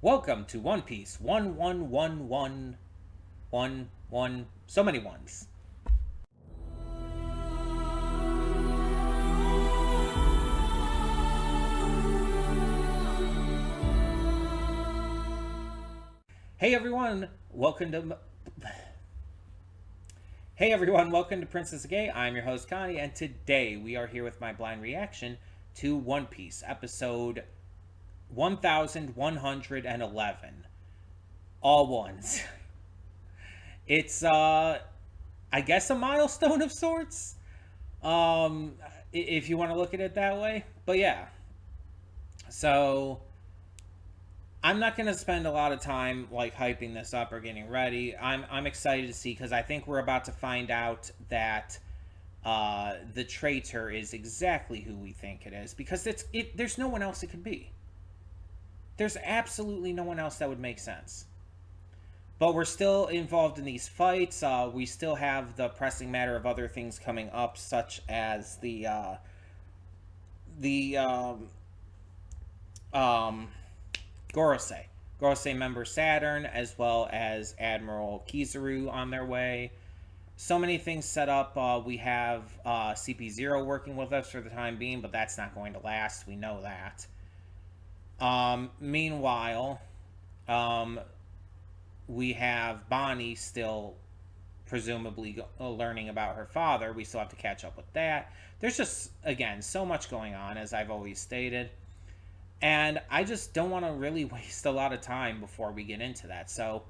Welcome to One Piece. 111111. So many ones. Hey everyone, welcome to. Hey everyone, welcome to Princess Gay. I'm your host Connie, and today we are here with my blind reaction to One Piece, episode 1111. All ones. It's I guess a milestone of sorts. If you want to look at it that way. But yeah. So I'm not gonna spend a lot of time like hyping this up or getting ready. I'm excited to see because I think we're about to find out that the traitor is exactly who we think it is because there's no one else it could be. There's absolutely no one else that would make sense. But we're still involved in these fights. We still have the pressing matter of other things coming up, such as the um, Gorosei. Gorosei member Saturn, as well as Admiral Kizaru on their way. So many things set up. We have CP0 working with us for the time being, but that's not going to last. We know that. Meanwhile, um, we have Bonnie still presumably learning about her father. We still have to catch up with that. There's just, again, so much going on, as I've always stated. And I just don't want to really waste a lot of time before we get into that. So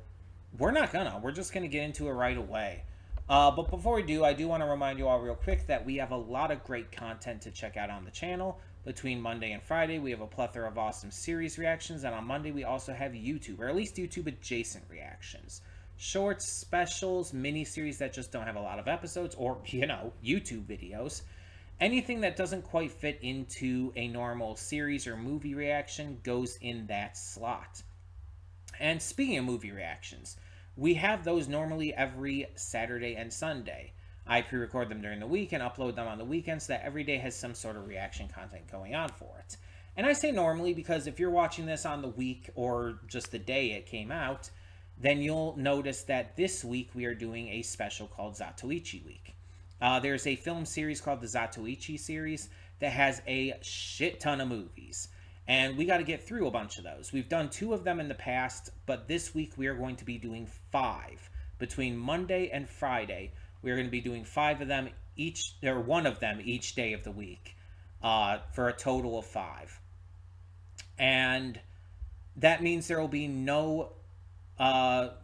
we're not gonna. We're just gonna get into it right away. But before we do, I do want to remind you all real quick that we have a lot of great content to check out on the channel. Between Monday and Friday, we have a plethora of awesome series reactions, and on Monday we also have YouTube, or at least YouTube adjacent reactions. Shorts, specials, mini-series that just don't have a lot of episodes, or, YouTube videos. Anything that doesn't quite fit into a normal series or movie reaction goes in that slot. And speaking of movie reactions, we have those normally every Saturday and Sunday. I pre-record them during the week and upload them on the weekend so that every day has some sort of reaction content going on for it. And I say normally because if you're watching this on the week or just the day it came out, then you'll notice that this week we are doing a special called Zatoichi Week. There's a film series called the Zatoichi series that has a shit ton of movies. And we got to get through a bunch of those. We've done 2 of them in the past, but this week we are going to be doing 5. Between Monday and Friday, we are going to be doing 5 of them each, or 1 of them each day of the week, for a total of 5. And that means there will be no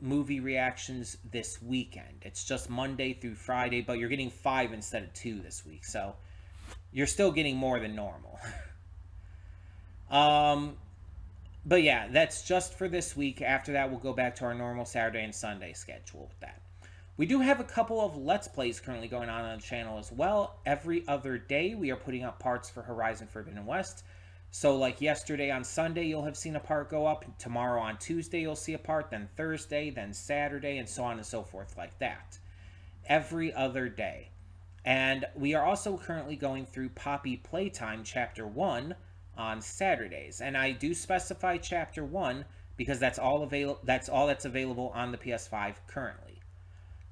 movie reactions this weekend. It's just Monday through Friday, but you're getting 5 instead of 2 this week, so you're still getting more than normal. But yeah, that's just for this week. After that, we'll go back to our normal Saturday and Sunday schedule with that. We do have a couple of Let's Plays currently going on the channel as well. Every other day, we are putting up parts for Horizon Forbidden West. So like yesterday on Sunday, you'll have seen a part go up. Tomorrow on Tuesday, you'll see a part. Then Thursday, then Saturday, and so on and so forth like that. Every other day. And we are also currently going through Poppy Playtime Chapter 1 on Saturdays. And I do specify Chapter 1 because that's all that's available on the PS5 currently.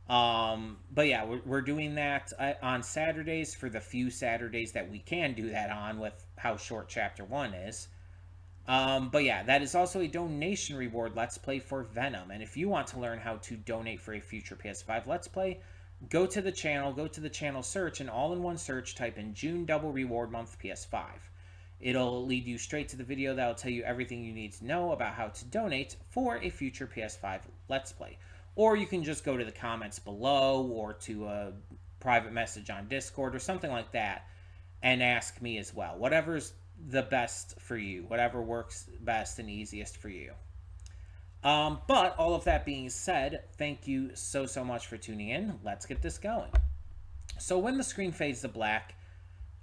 But yeah, we're doing that on Saturdays for the few Saturdays that we can do that on with how short Chapter 1 is. But yeah, that is also a donation reward Let's Play for Venom. And if you want to learn how to donate for a future PS5 Let's Play, go to the channel search, and all in one search, type in June Double Reward Month PS5. It'll lead you straight to the video that'll tell you everything you need to know about how to donate for a future PS5 Let's Play. Or you can just go to the comments below or to a private message on Discord or something like that and ask me as well. Whatever's the best for you. Whatever works best and easiest for you. But all of that being said, thank you so much for tuning in. Let's get this going. So when the screen fades to black,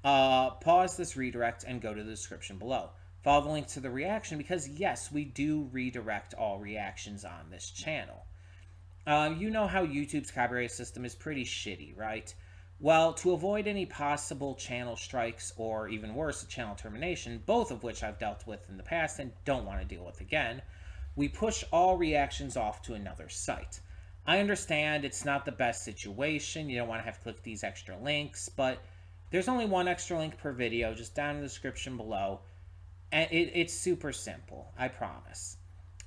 pause this redirect and go to the description below. Follow the link to the reaction because yes, we do redirect all reactions on this channel. You know how YouTube's copyright system is pretty shitty, right? Well, to avoid any possible channel strikes or even worse, a channel termination, both of which I've dealt with in the past and don't want to deal with again, we push all reactions off to another site. I understand it's not the best situation. You don't want to have to click these extra links, but there's only one extra link per video, just down in the description below. And it's super simple, I promise.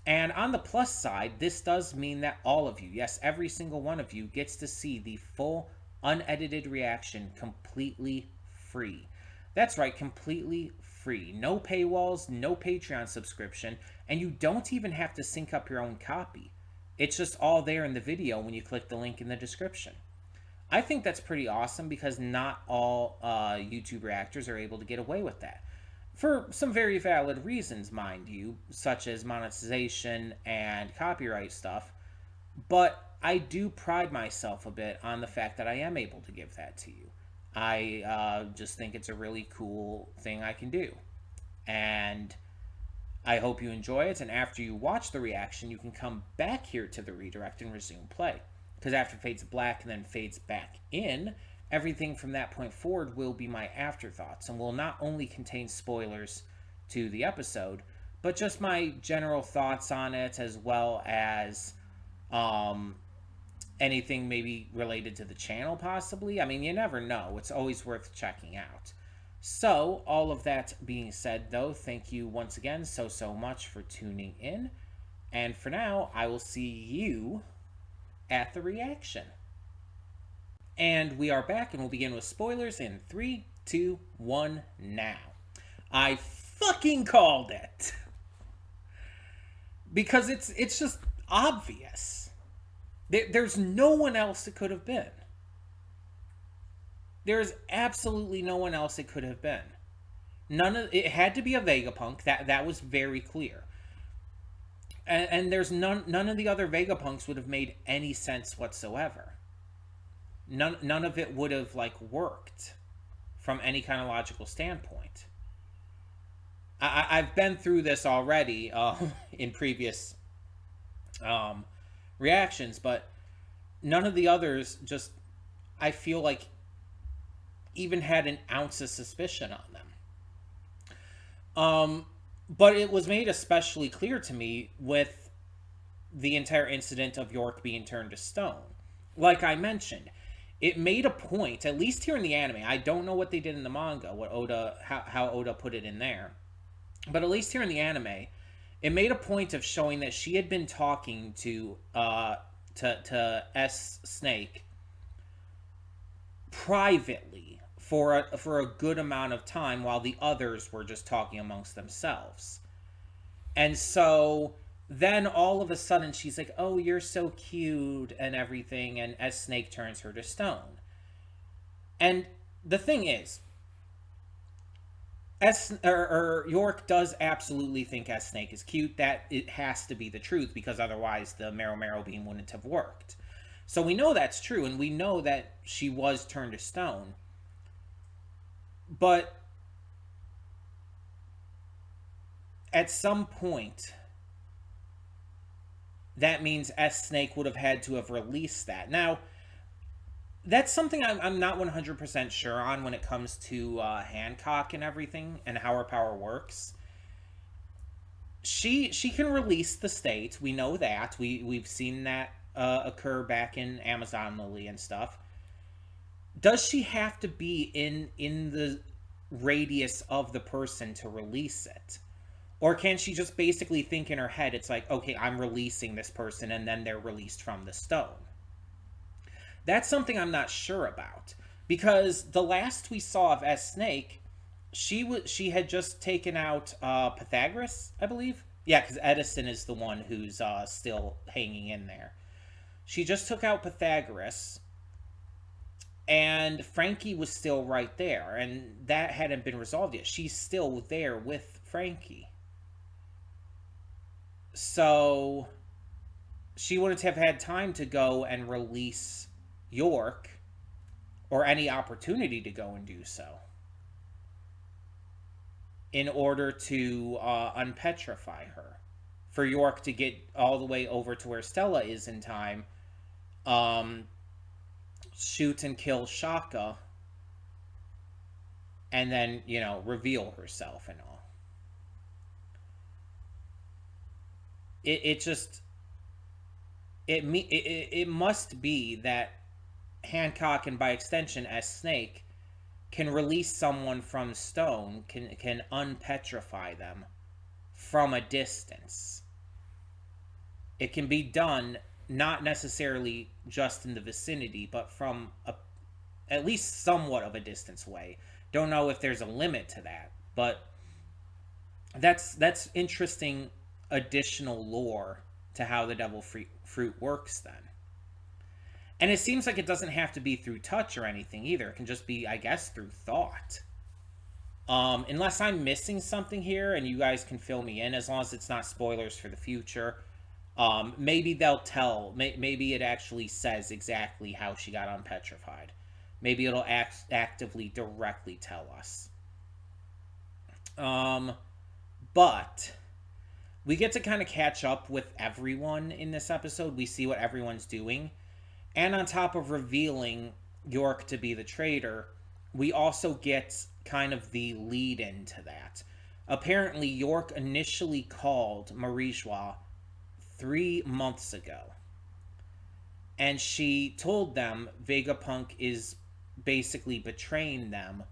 And on the plus side, this does mean that all of you, yes, every single one of you, gets to see the full unedited reaction completely free. That's right, completely free. No paywalls, no Patreon subscription, and you don't even have to sync up your own copy. It's just all there in the video when you click the link in the description. I think that's pretty awesome because not all YouTube reactors are able to get away with that. For some very valid reasons, mind you, such as monetization and copyright stuff. But I do pride myself a bit on the fact that I am able to give that to you. I just think it's a really cool thing I can do. And I hope you enjoy it. And after you watch the reaction, you can come back here to the redirect and resume play. Because after it fades black and then fades back in, everything from that point forward will be my afterthoughts and will not only contain spoilers to the episode, but just my general thoughts on it, as well as anything maybe related to the channel possibly. I mean, you never know. It's always worth checking out. So, all of that being said, though, thank you once again so much for tuning in. And for now, I will see you at the reaction. And we are back, and we'll begin with spoilers in 3, 2, 1, now. I fucking called it! Because it's just obvious. There's no one else it could have been. There's absolutely no one else it could have been. It had to be a Vegapunk. That was very clear. And there's none of the other Vegapunks would have made any sense whatsoever. None of it would have worked from any kind of logical standpoint. I've been through this already in previous reactions, but none of the others just, I feel like, even had an ounce of suspicion on them. But it was made especially clear to me with the entire incident of York being turned to stone. Like I mentioned, it made a point, at least here in the anime. I don't know what they did in the manga, how Oda put it in there. But at least here in the anime, it made a point of showing that she had been talking to S. Snake privately for a good amount of time while the others were just talking amongst themselves. And so then all of a sudden she's like, oh, you're so cute and everything, and S. Snake turns her to stone. And the thing is, York does absolutely think S. Snake is cute. That it has to be the truth, because otherwise the Marrow Beam wouldn't have worked. So we know that's true, and we know that she was turned to stone. But at some point, that means S. Snake would have had to have released that. Now, that's something I'm not 100% sure on when it comes to Hancock and everything, and how her power works. She can release the state. We know that. We've seen that occur back in Amazon Lily and stuff. Does she have to be in the radius of the person to release it? Or can she just basically think in her head, it's like, okay, I'm releasing this person, and then they're released from the stone? That's something I'm not sure about. Because the last we saw of S. Snake, she had just taken out Pythagoras, I believe. Yeah, because Edison is the one who's still hanging in there. She just took out Pythagoras, and Frankie was still right there, and that hadn't been resolved yet. She's still there with Frankie. So she wouldn't have had time to go and release York, or any opportunity to go and do so, in order to unpetrify her. For York to get all the way over to where Stella is in time, shoot and kill Shaka, and then, reveal herself and all. it just it must be that Hancock, and by extension as Snake, can release someone from stone, can unpetrify them from a distance. It can be done not necessarily just in the vicinity, but from at least somewhat of a distance away. Don't know if there's a limit to that, but that's interesting additional lore to how the devil fruit works then. And it seems like it doesn't have to be through touch or anything either. It can just be, I guess, through thought. Unless I'm missing something here, and you guys can fill me in, as long as it's not spoilers for the future. Maybe they'll tell. Maybe it actually says exactly how she got unpetrified. Maybe it'll actively, directly tell us. But we get to kind of catch up with everyone in this episode. We see what everyone's doing. And on top of revealing York to be the traitor, we also get kind of the lead into that. Apparently, York initially called Marijois 3 months ago. And she told them Vegapunk is basically betraying them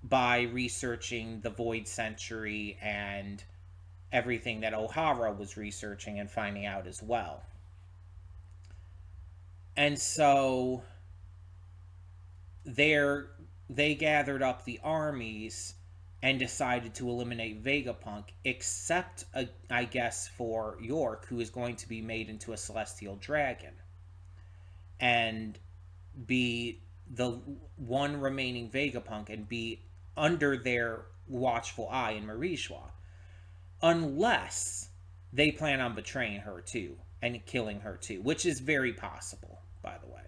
by researching the Void Century and everything that O'Hara was researching and finding out as well. And so they gathered up the armies and decided to eliminate Vegapunk, except, I guess, for York, who is going to be made into a celestial dragon and be the one remaining Vegapunk and be under their watchful eye in Marijois. Unless they plan on betraying her too and killing her too, which is very possible, by the way.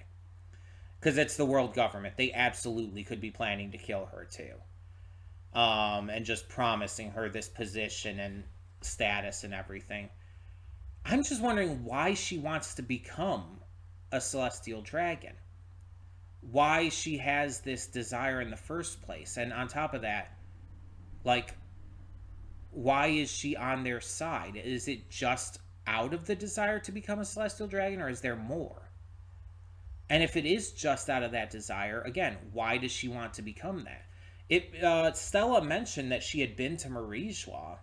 Because it's the world government. They absolutely could be planning to kill her too. And just promising her this position and status and everything. I'm just wondering why she wants to become a celestial dragon. Why she has this desire in the first place. And on top of that, like, why is she on their side? Is it just out of the desire to become a celestial dragon, or is there more? And if it is just out of that desire, again, why does she want to become that? Stella mentioned that she had been to Marijois.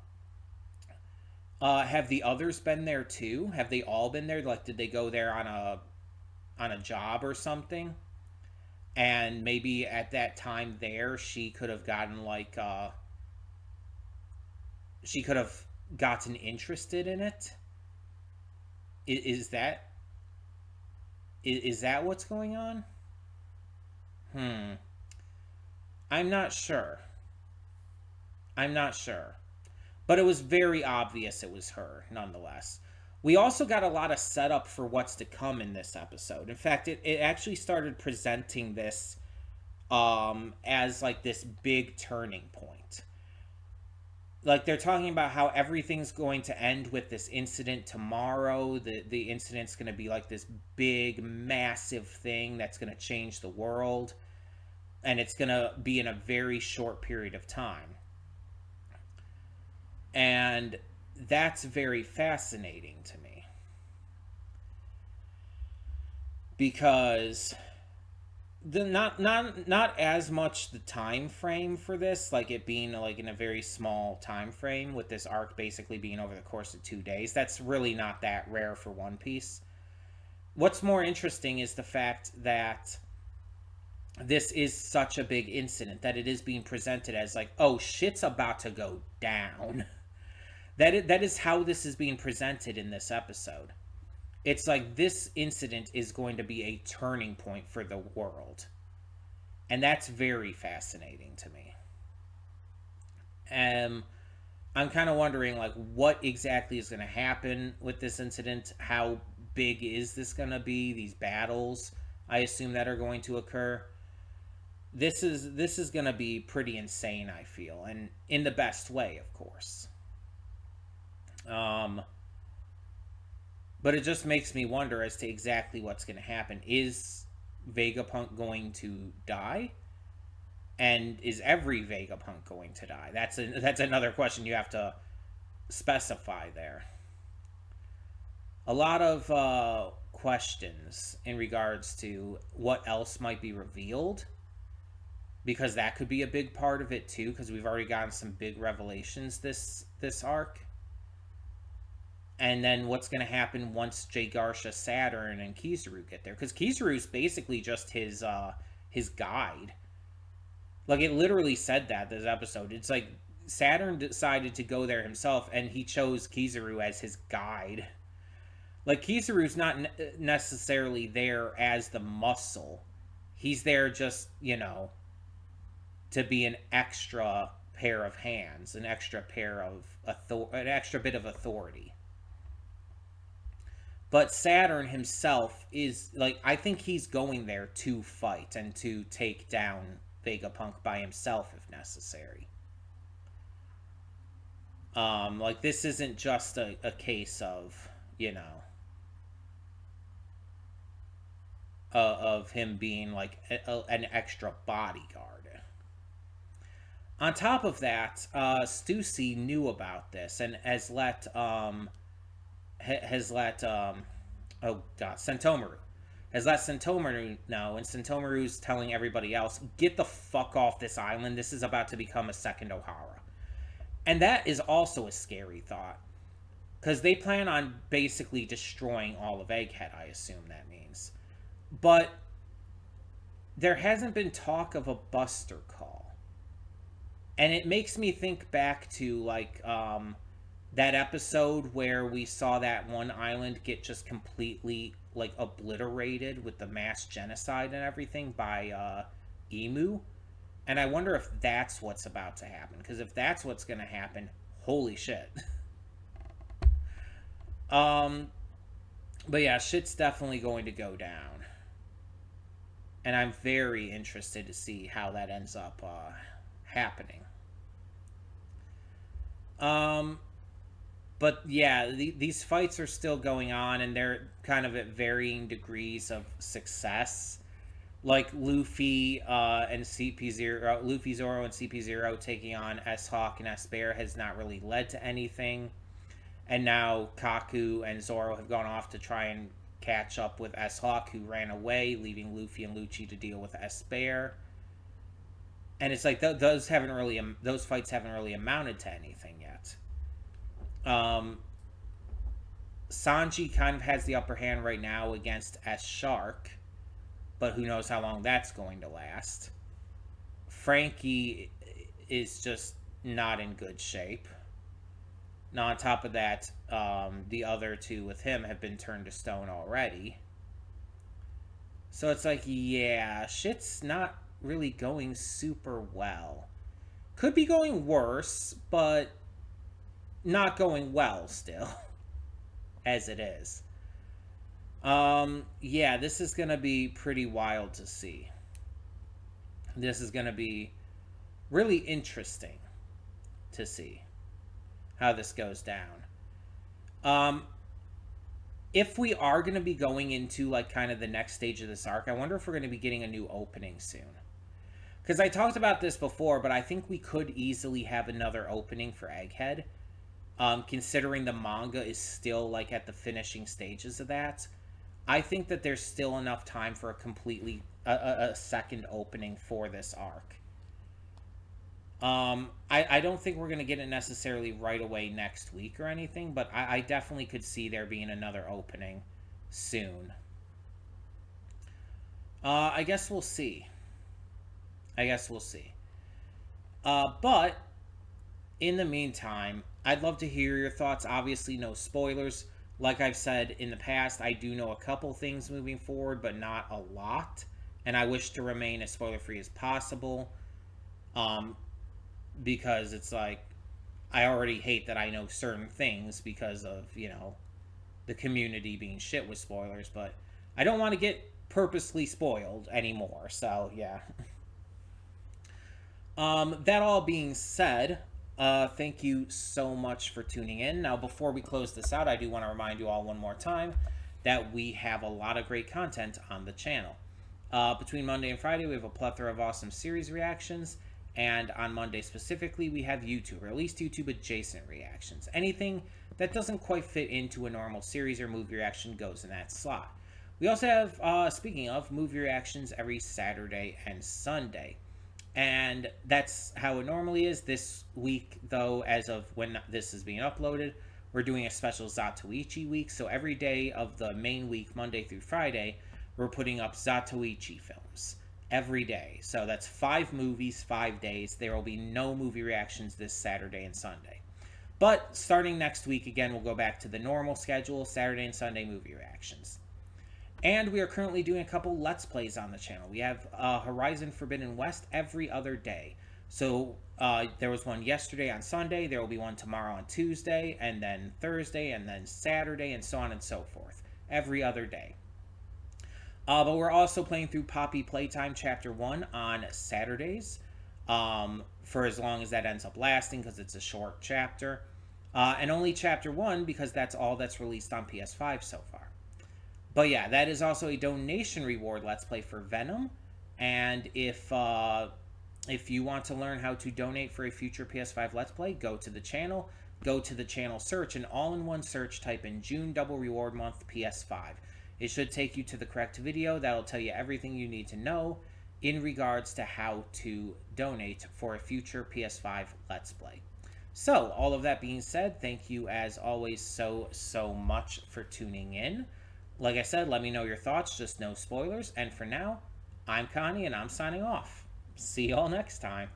Have the others been there too? Have they all been there? Like, did they go there on a job or something? And maybe at that time there, she could have gotten like she could have gotten interested in it. Is that what's going on? I'm not sure. But it was very obvious it was her, nonetheless. We also got a lot of setup for what's to come in this episode. In fact, it actually started presenting this as like this big turning point. Like, they're talking about how everything's going to end with this incident tomorrow. The incident's going to be like this big, massive thing that's going to change the world. And it's going to be in a very short period of time. And that's very fascinating to me. Because not as much the time frame for this, like it being like in a very small time frame, with this arc basically being over the course of 2 days. That's really not that rare for One Piece. What's more interesting is the fact that this is such a big incident, that it is being presented as like, oh, shit's about to go down. That is how this is being presented in this episode. It's like this incident is going to be a turning point for the world. And that's very fascinating to me. I'm kind of wondering, like, what exactly is going to happen with this incident? How big is this going to be? These battles, I assume, that are going to occur. This is going to be pretty insane, I feel. And in the best way, of course. But it just makes me wonder as to exactly what's going to happen. Is Vegapunk going to die? And is every Vegapunk going to die? That's another question you have to specify there. a lot of questions in regards to what else might be revealed, because that could be a big part of it too, because we've already gotten some big revelations this arc. And then what's going to happen once Jay Garsha, Saturn, and Kizaru get there? Because Kizaru's basically just his guide. Like, it literally said that this episode. It's like Saturn decided to go there himself, and he chose Kizaru as his guide. Like, Kizaru's not necessarily there as the muscle. He's there just, to be an extra pair of hands, an extra bit of authority. But Saturn himself is, like, I think he's going there to fight and to take down Vegapunk by himself if necessary. Like, this isn't just a case of, of him being like an extra bodyguard. On top of that, Stussy knew about this and has let Sentomaru has let Sentomaru know, and Sentomaru's telling everybody else, get the fuck off this island. This is about to become a second Ohara. And that is also a scary thought, because they plan on basically destroying all of Egghead, I assume that means. But there hasn't been talk of a Buster call. And it makes me think back to, like, that episode where we saw that one island get just completely, like, obliterated with the mass genocide and everything by Emu. And I wonder if that's what's about to happen. Because if that's what's going to happen, holy shit. But yeah, shit's definitely going to go down. And I'm very interested to see how that ends up happening. But yeah, these fights are still going on, and they're kind of at varying degrees of success. Like Luffy and CP0, Luffy, Zoro, and CP0 taking on S-Hawk and S-Bear has not really led to anything. And now Kaku and Zoro have gone off to try and catch up with S-Hawk, who ran away, leaving Luffy and Lucci to deal with S-Bear. And it's like those fights haven't really amounted to anything yet. Sanji kind of has the upper hand right now against S-Shark, but who knows how long that's going to last. Frankie is just not in good shape. Now, on top of that, the other two with him have been turned to stone already. So it's like, yeah, shit's not really going super well. Could be going worse, but not going well still, as it is. Yeah, this is going to be pretty wild to see. This is going to be really interesting to see how this goes down. If we are going to be going into, like, kind of the next stage of this arc, I wonder if we're going to be getting a new opening soon. Because I talked about this before, but I think we could easily have another opening for Egghead. Considering the manga is still, like, at the finishing stages of that. I think that there's still enough time for a second opening for this arc. I don't think we're going to get it necessarily right away next week or anything, but I definitely could see there being another opening soon. I guess we'll see. But in the meantime, I'd love to hear your thoughts. Obviously, no spoilers. Like I've said in the past, I do know a couple things moving forward, but not a lot. And I wish to remain as spoiler-free as possible. Because it's like, I already hate that I know certain things because of, the community being shit with spoilers. But I don't want to get purposely spoiled anymore. So, yeah. That all being said, thank you so much for tuning in. Now, before we close this out, I do want to remind you all one more time that we have a lot of great content on the channel. Between Monday and Friday, we have a plethora of awesome series reactions. And on Monday specifically, we have YouTube, or at least YouTube adjacent reactions. Anything that doesn't quite fit into a normal series or movie reaction goes in that slot. We also have, speaking of, movie reactions every Saturday and Sunday. And that's how it normally is. This week, though, as of when this is being uploaded, we're doing a special Zatoichi week. So every day of the main week, Monday through Friday, we're putting up Zatoichi films every day. So that's 5 movies, 5 days. There will be no movie reactions this Saturday and Sunday. But starting next week, again, we'll go back to the normal schedule, Saturday and Sunday movie reactions. And we are currently doing a couple Let's Plays on the channel. We have Horizon Forbidden West every other day. So there was one yesterday on Sunday, there will be one tomorrow on Tuesday, and then Thursday, and then Saturday, and so on and so forth. Every other day. But we're also playing through Poppy Playtime Chapter 1 on Saturdays. For as long as that ends up lasting, because it's a short chapter. And only Chapter 1, because that's all that's released on PS5 so far. But yeah, that is also a donation reward Let's Play for Venom. And if you want to learn how to donate for a future PS5 Let's Play, go to the channel. Go to the channel search, and all-in-one search, type in June Double Reward Month PS5. It should take you to the correct video. That'll tell you everything you need to know in regards to how to donate for a future PS5 Let's Play. So, all of that being said, thank you as always so much for tuning in. Like I said, let me know your thoughts, just no spoilers. And for now, I'm Connie, and I'm signing off. See y'all next time.